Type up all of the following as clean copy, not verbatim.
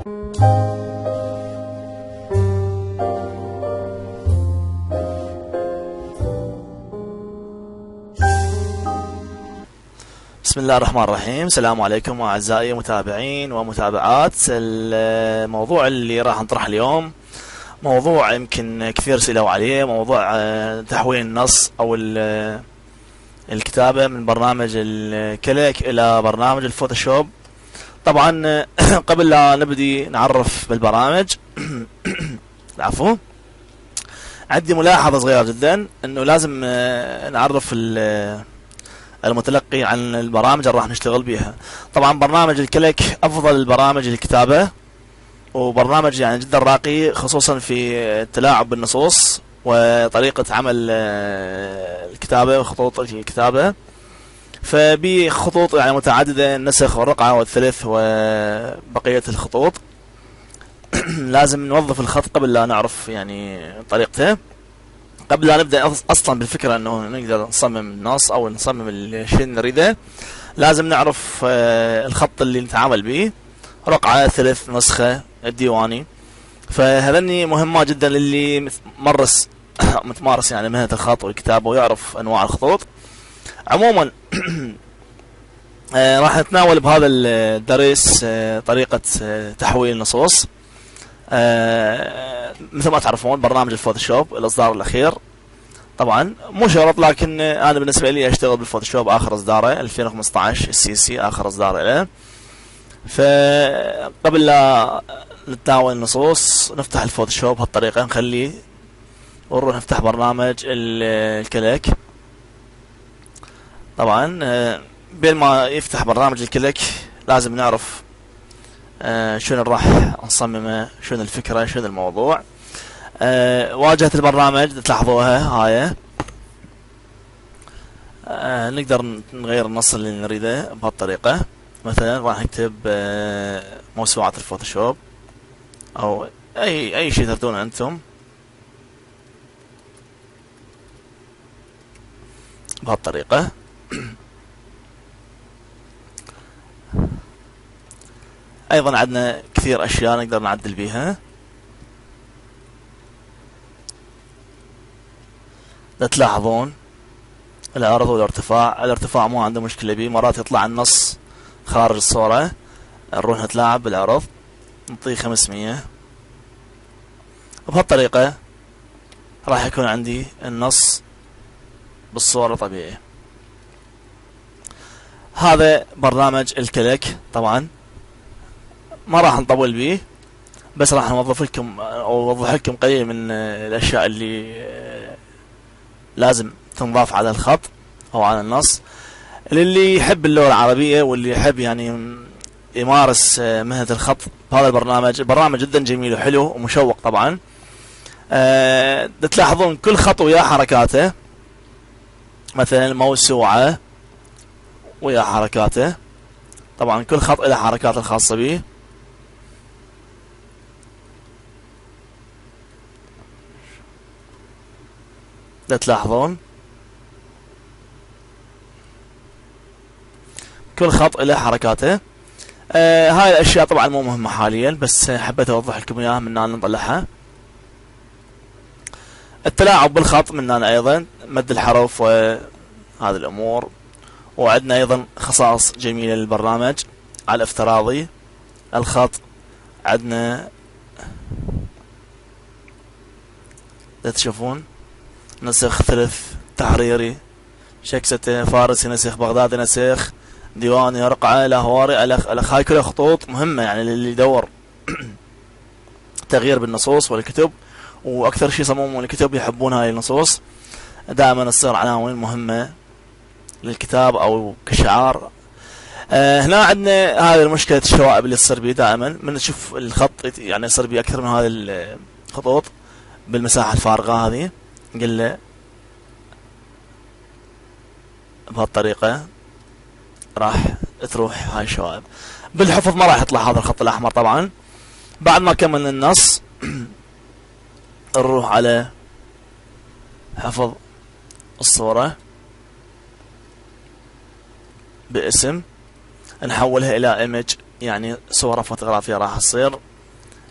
بسم الله الرحمن الرحيم. السلام عليكم أعزائي متابعين ومتابعات. الموضوع اللي راح نطرحه اليوم موضوع يمكن كثير سئلوا عليه، موضوع تحويل النص أو الكتابة من برنامج الكليك إلى برنامج الفوتوشوب. طبعا قبل لا نبدي نعرف بالبرامج العفو، عندي ملاحظة صغيرة جدا، انه لازم نعرف المتلقي عن البرامج اللي راح نشتغل بيها. طبعا برنامج الكليك افضل البرامج الكتابة، وبرنامج يعني جدا راقي خصوصا في التلاعب بالنصوص وطريقة عمل الكتابة وخطوط الكتابة. فبخطوط يعني متعددة، النسخ والرقعة والثلث وبقية الخطوط. لازم نوظف الخط قبل لا نعرف يعني طريقته، قبل لا نبدأ أصلا بالفكرة أنه نقدر نصمم النص أو نصمم الشيء اللي نريده. لازم نعرف الخط اللي نتعامل به، رقعة، ثلث، نسخة، الديواني. فهذني مهمة جدا للي متمارس يعني مهنة الخط والكتابة ويعرف أنواع الخطوط. عموما راح نتناول بهذا الدرس طريقة تحويل النصوص. مثل ما تعرفون برنامج الفوتوشوب الإصدار الأخير طبعا مو شرط، لكن أنا بالنسبة لي أشتغل بالفوتوشوب آخر إصداره 2015 السي آخر إصدار له. فقبل لا نتناول النصوص نفتح الفوتوشوب بهالطريقة، نخليه ونروح نفتح برنامج الكليك. طبعا بين ما يفتح برنامج الكليك لازم نعرف شنو راح نصممه، شنو الفكرة، شنو الموضوع. واجهة البرنامج تلاحظوها هاي. نقدر نغير النص اللي نريده بهالطريقة. مثلا راح نكتب موسوعة الفوتوشوب او اي شيء تردونه انتم بهالطريقة. ايضا عندنا كثير اشياء نقدر نعدل بيها. تلاحظون العرض والارتفاع. الارتفاع مو عنده مشكلة بيه، مرات يطلع النص خارج الصورة، نروح نتلاعب بالعرض نعطيه 500. بهالطريقة راح يكون عندي النص بالصورة طبيعي. هذا برنامج الكليك. طبعا ما راح نطول بيه، بس راح نوظف لكم او اوضح لكم قليل من الاشياء اللي لازم تنضاف على الخط او على النص. للي يحب اللغة العربية واللي يحب يعني يمارس مهنة الخط بهذا البرنامج جدا جميل وحلو ومشوق. طبعا تلاحظون كل خط وياه حركاته، مثلا الموسوعة وياه حركاته. طبعا كل خط له حركات الخاصة به. تلاحظون كل خط له حركاته. هاي الاشياء طبعا مو مهمة حاليا، بس حبيت اوضح لكم اياها من ان نطلعها. التلاعب بالخط من هنا ايضا، مد الحرف وهذه الامور. وعندنا ايضا خصائص جميلة للبرنامج على الافتراضي. الخط عندنا تشوفون نسخ، ثلث، تحريري، شكسته، فارسي، نسخ، بغدادي، نسخ، ديواني، رقعة، لاهوري، الخ. هاي كلها خطوط مهمة يعني للي يدور تغيير بالنصوص والكتب. واكثر شيء يصممون الكتب يحبون هاي النصوص، دائما تصير عناوين مهمة للكتاب او كشعار. هنا عندنا هذه المشكلة الشوائب اللي تصير بيه دائما من نشوف الخط يعني يصير بيه اكثر من هذه الخطوط بالمساحة الفارغة هذه. نقول له بهالطريقة راح تروح هاي الشوائب. بالحفظ ما راح يطلع هذا الخط الاحمر. طبعا بعد ما كملنا النص نروح على حفظ الصورة باسم، نحولها الى ايمج يعني صورة فوتوغرافية راح تصير.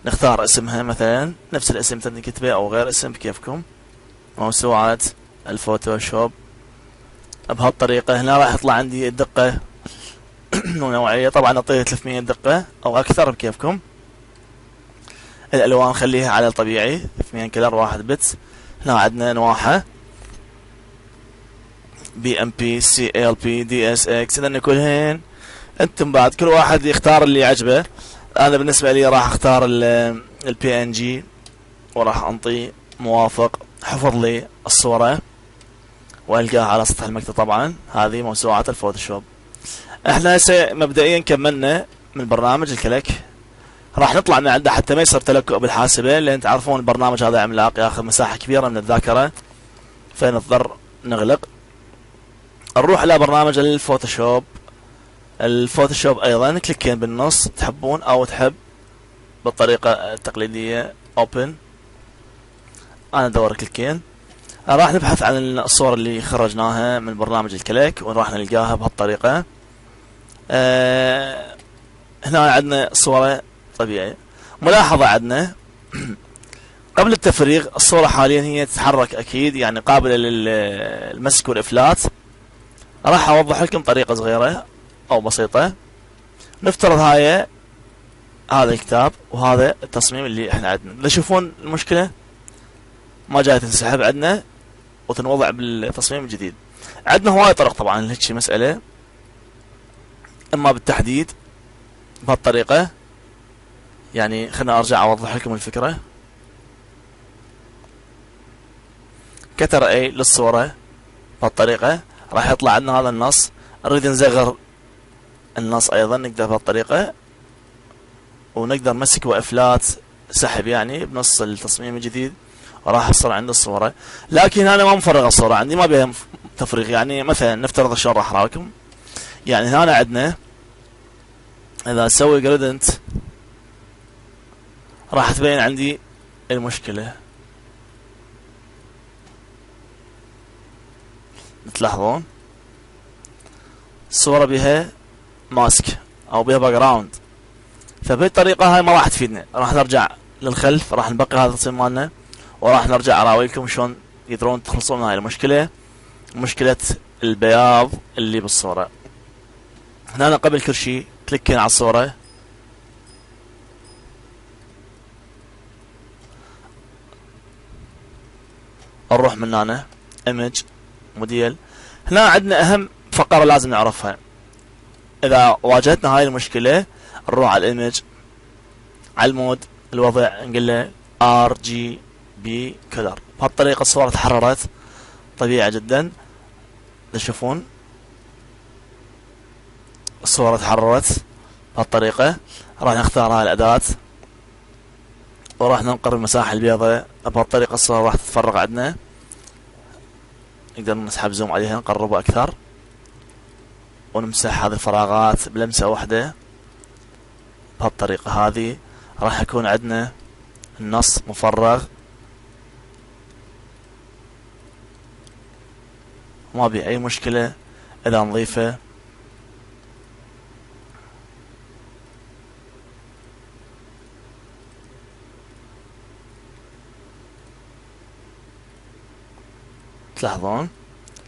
نختار اسمها مثلا نفس الاسم تنكتبه او غير اسم بكيفكم. موسوعات الفوتوشوب بهالطريقة. هنا راح يطلع عندي الدقة ونوعية، طبعا اعطيه 300 دقة او اكثر بكيفكم. الالوان خليها على الطبيعي 2 كلر 1 بت. هنا عندنا انواعها BMP CLP DSX. اذا كلهن انتم بعد كل واحد يختار اللي يعجبه. انا بالنسبة لي راح اختار ال PNG وراح انطي موافق. حفظ لي الصورة والقاها على سطح المكتب. طبعا هذه موسوعة الفوتوشوب. احنا هسه مبدئيا كملنا من برنامج الكليك. راح نطلع من عنده حتى ما يصير تلكؤ بالحاسبة، لان تعرفون البرنامج هذا عملاق ياخذ مساحة كبيرة من الذاكرة، فنضطر نغلق. نروح الى برنامج الفوتوشوب. الفوتوشوب ايضا كليكين بالنص تحبون او تحب بالطريقة التقليدية اوبن. انا ادور كليكين. راح نبحث عن الصور اللي خرجناها من برنامج الكليك وراح نلقاها بهالطريقة. هنا عندنا صورة طبيعية. ملاحظة عندنا قبل التفريغ الصورة حاليا هي تتحرك اكيد، يعني قابلة للمسك والافلات. راح اوضح لكم طريقة صغيرة او بسيطة. نفترض هذا الكتاب وهذا التصميم اللي احنا عندنا. تشوفون المشكلة ما جاي تنسحب عندنا وتنوضع بالتصميم الجديد. عندنا هواي طرق طبعا لهيك مسألة. اما بالتحديد بهالطريقة، يعني خلنا ارجع اوضح لكم الفكرة. كتر اي للصورة بهالطريقة راح يطلع عندنا هذا النص. نريد نصغر النص ايضا نقدر بهالطريقة، ونقدر نمسك وافلات سحب يعني بنص التصميم الجديد وراح يصير عند الصورة. لكن انا ما مفرغ الصورة عندي، ما بيها تفريغ. يعني مثلا نفترض شلون راح اراكم. يعني هنا عندنا اذا اسوي جريدنت راح تبين عندي المشكلة. تلاحظون الصورة بها ماسك او بها باك جراوند، فبهالطريقة هاي ما راح تفيدنا. راح نرجع للخلف، راح نبقي هذا التصميم مالنا وراح نرجع اراويكم شلون تقدرون تخلصون من هاي المشكلة، مشكلة البياض اللي بالصورة. هنا أنا قبل كل شيء كليكين على الصورة. نروح من هنا ايمج موديل. هنا عندنا اهم فقرة لازم نعرفها. اذا واجهتنا هاي المشكلة نروح على الايمج، على المود الوضع نقول له RGB color. بهالطريقة الصورة تحررت طبيعي جدا. تشوفون الصورة تحررت بهالطريقة. راح نختار هاي الأداة وراح ننقر المساحة البيضاء. بهالطريقة الصورة راح تتفرغ عندنا. نقدر نسحب زوم عليها نقربها أكثر ونمسح هذه الفراغات بلمسة واحدة. بهالطريقة هذه راح يكون عندنا النص مفرغ، ما بي أي مشكلة إذا نضيفه. تلاحظون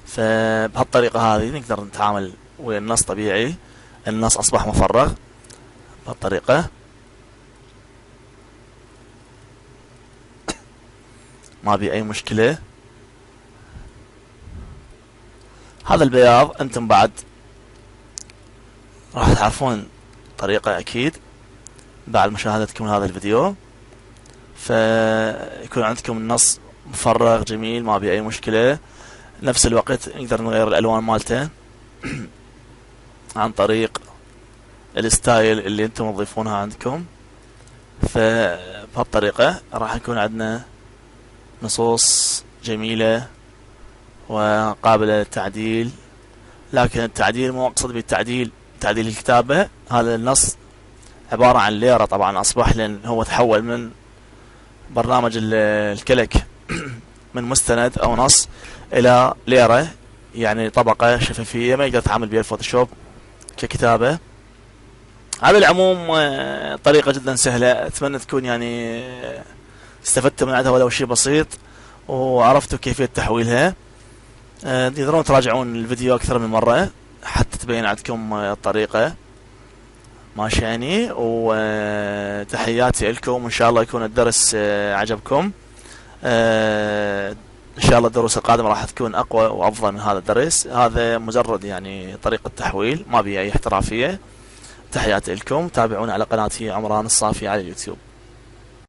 فبهالطريقة هذه نقدر نتعامل ويا النص طبيعي. النص أصبح مفرغ بهالطريقة، ما بي أي مشكلة. هذا البياض أنتم بعد راح تعرفون طريقة أكيد بعد مشاهدتكم هذا الفيديو، فيكون عندكم النص مفرغ جميل ما بي أي مشكلة. نفس الوقت نقدر نغير الألوان مالته عن طريق الستايل اللي انتم تضيفونها عندكم. فبهالطريقة راح يكون عندنا نصوص جميلة وقابلة للتعديل. لكن التعديل مو اقصد بالتعديل تعديل الكتابة. هذا النص عبارة عن ليرة طبعا أصبح، لأن هو تحول من برنامج الكليك من مستند أو نص إلى ليرة، يعني طبقة شفافية ما يقدر يتعامل بها الفوتوشوب ككتابة. على العموم طريقة جدا سهلة، اتمنى تكون يعني استفدتوا من عندها ولو شيء بسيط، وعرفتوا كيفية تحويلها. تقدرون تراجعون الفيديو اكثر من مرة حتى تبين عندكم الطريقة ماشي يعني. وتحياتي لكم، وان شاء الله يكون الدرس عجبكم. ان شاء الله الدروس القادمة راح تكون اقوى وافضل من هذا الدرس. هذا مجرد يعني طريقة تحويل، ما بي اي احترافية. تحياتي لكم، تابعونا على قناتي عمران الصافي على اليوتيوب.